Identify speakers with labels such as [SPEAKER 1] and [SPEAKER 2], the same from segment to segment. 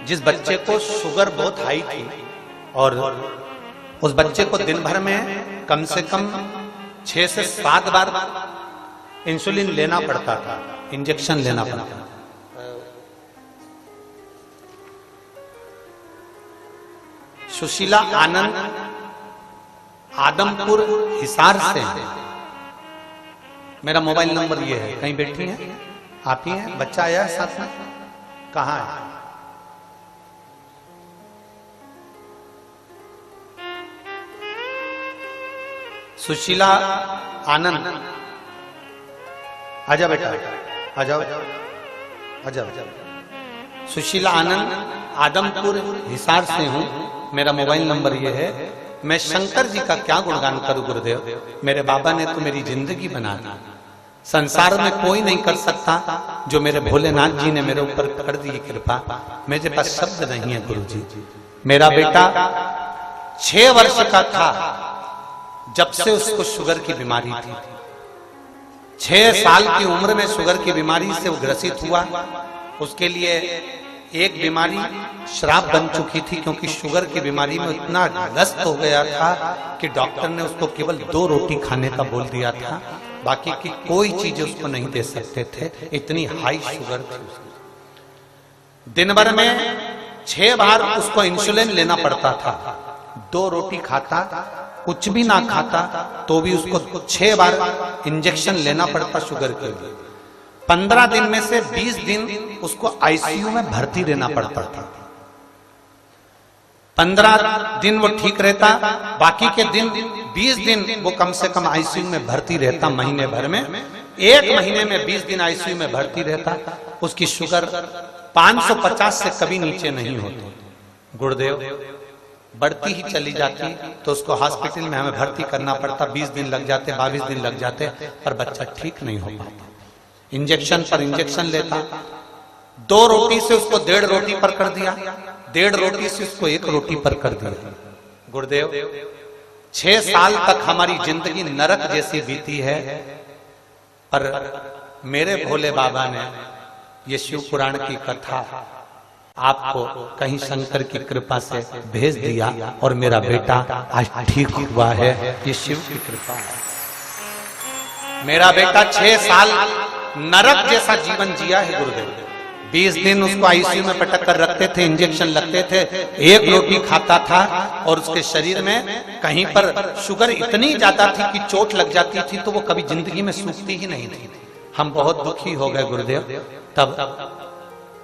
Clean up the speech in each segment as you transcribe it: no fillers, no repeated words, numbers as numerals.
[SPEAKER 1] जिस बच्चे को शुगर बहुत हाई थी और उस बच्चे को दिन भर में कम से कम 6 से 7 बार इंसुलिन लेना पड़ता था, इंजेक्शन लेना पड़ता था। सुशीला आनंद आदमपुर हिसार से है। मेरा मोबाइल नंबर ये है। कहीं बैठी हैं आप ही हैं? बच्चा आया है साथ में? कहाँ है? सुशीला आनंद, आजा बेटा, आ जाओ, आ जाओ। सुशीला आनंद आदमपुर हिसार से हूं। मेरा मोबाइल नंबर ये है। मैं शंकर जी का क्या गुणगान करूं गुरुदेव, मेरे बाबा ने तो मेरी जिंदगी बना दी। संसार में कोई नहीं कर सकता जो मेरे भोलेनाथ जी ने मेरे ऊपर कर दी कृपा। मेरे पास शब्द नहीं है गुरु जी। मेरा बेटा 6 वर्ष का था जब से उसको शुगर की बीमारी थी। 6 साल की उम्र में शुगर की बीमारी से वो ग्रसित हुआ। उसके लिए एक बीमारी श्राप बन चुकी थी, क्योंकि शुगर की बीमारी में इतना ग्रस्त हो गया था कि डॉक्टर ने उसको केवल 2 रोटी खाने का बोल दिया था, बाकी की कोई चीज उसको नहीं दे सकते थे, इतनी हाई शुगर थी उसकी। दिन भर में 6 बार उसको इंसुलिन लेना पड़ता था। 2 रोटी खाता, कुछ भी ना खाता तो भी उसको 6 बार इंजेक्शन लेना पड़ता शुगर के लिए। 15 दिन में से 20 दिन उसको आईसीयू में भर्ती रहना पड़ता था। 15 दिन वो ठीक रहता, बाकी के दिन 20 दिन वो कम से कम आईसीयू में भर्ती रहता महीने भर में। 1 महीने में 20 दिन आईसीयू में भर्ती रहता। उसकी शुगर 550 से कभी नीचे नहीं होती। गुरुदेव बढ़ती ही चली जाती तो उसको हॉस्पिटल में हमें भर्ती करना पड़ता। 20 दिन लग जाते, 22 दिन लग जाते, पर बच्चा ठीक नहीं हो पाता। इंजेक्शन पर इंजेक्शन लेता। 2 रोटी से उसको 1.5 रोटी पर कर दिया, 1.5 रोटी से उसको 1 रोटी पर कर दिया। गुरुदेव 6 साल तक हमारी जिंदगी नरक जैसी बीती है, पर मेरे भोले बाबा ने ये शिव पुराण की कथा आपको कहीं शंकर की कृपा से भेज दिया और मेरा बेटा आज ठीक हुआ है। ये शिव की कृपा है। मेरा बेटा 6 साल नरक जैसा जीवन जिया है गुरुदेव। 20 दिन उसको आईसीयू में पटक कर रखते थे, इंजेक्शन लगते थे, 1 रोटी खाता था और उसके शरीर में कहीं पर शुगर इतनी ज्यादा थी कि चोट लग जाती थी तो वो कभी जिंदगी में सूखती ही नहीं थी। हम बहुत दुखी हो गए गुरुदेव। तब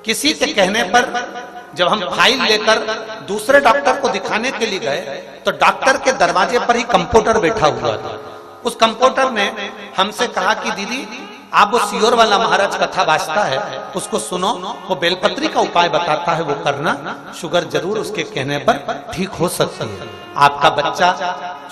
[SPEAKER 1] किसी के कहने पर जब हम फाइल लेकर दूसरे डॉक्टर को दिखाने के लिए गए तो डॉक्टर के दरवाजे पर ही कंपाउंडर बैठा हुआ था। उस कंपाउंडर ने हमसे कहा कि दीदी आप वो सियोर वाला महाराज कथा वाचता है, उसको सुनो, वो बेलपत्री का उपाय बताता है, वो करना, शुगर जरूर उसके कहने पर ठीक हो सकती है। आपका बच्चा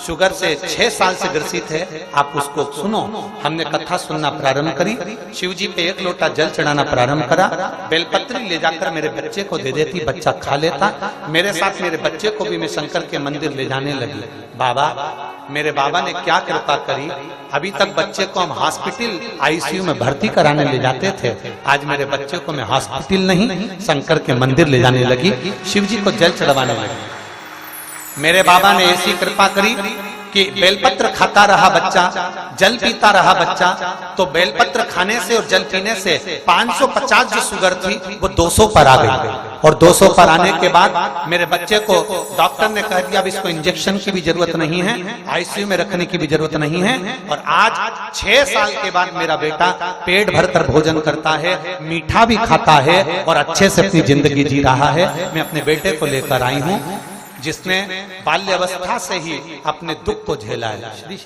[SPEAKER 1] शुगर से 6 साल से ग्रसित है, आप उसको सुनो। हमने कथा सुनना प्रारंभ करी, शिव जी पे 1 लोटा जल चढ़ाना प्रारंभ करा, बेलपत्री ले जाकर मेरे बच्चे को दे देती, बच्चा खा लेता। मेरे साथ मेरे बच्चे को भी मैं शंकर के मंदिर ले जाने लगी। बाबा, मेरे बाबा ने क्या कृपा करी, अभी तक बच्चे को हम हॉस्पिटल आईसीयू में भर्ती कराने ले जाते थे, आज मेरे बच्चे को मैं हॉस्पिटल नहीं शंकर के मंदिर ले जाने लगी, शिव जी को जल चढ़वाने लगी। मेरे बाबा ने ऐसी कृपा करी कि बेलपत्र खाता रहा बच्चा, जल पीता रहा बच्चा, तो बेलपत्र खाने से और जल पीने से 550 जो शुगर थी वो 200 पर आ गई। और 200 पर आने के बाद मेरे बच्चे को डॉक्टर ने कह दिया अब इसको इंजेक्शन की भी जरूरत नहीं है, आईसीयू में रखने की भी जरूरत नहीं है। और आज 6 साल के बाद मेरा बेटा पेट भरकर भोजन करता है, मीठा भी खाता है और अच्छे से अपनी जिंदगी जी रहा है। मैं अपने बेटे को लेकर आई हूँ जिसने बाल्यावस्था से ही अपने दुख को झेला है। श्री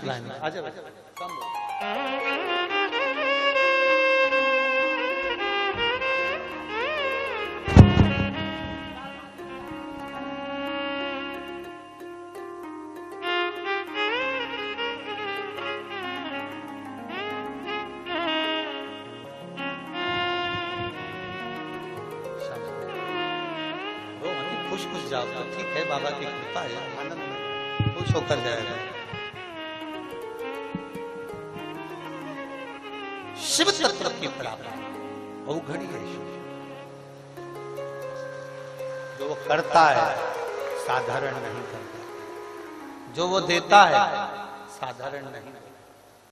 [SPEAKER 1] खुश खुश जाओ तो ठीक है, बाबा की कृपा है, आनंद में खुश होकर जाएगा। शिव तत्व की प्राप्ति वो घड़ी है। जो वो करता है साधारण नहीं करता, जो वो देता है साधारण नहीं देता।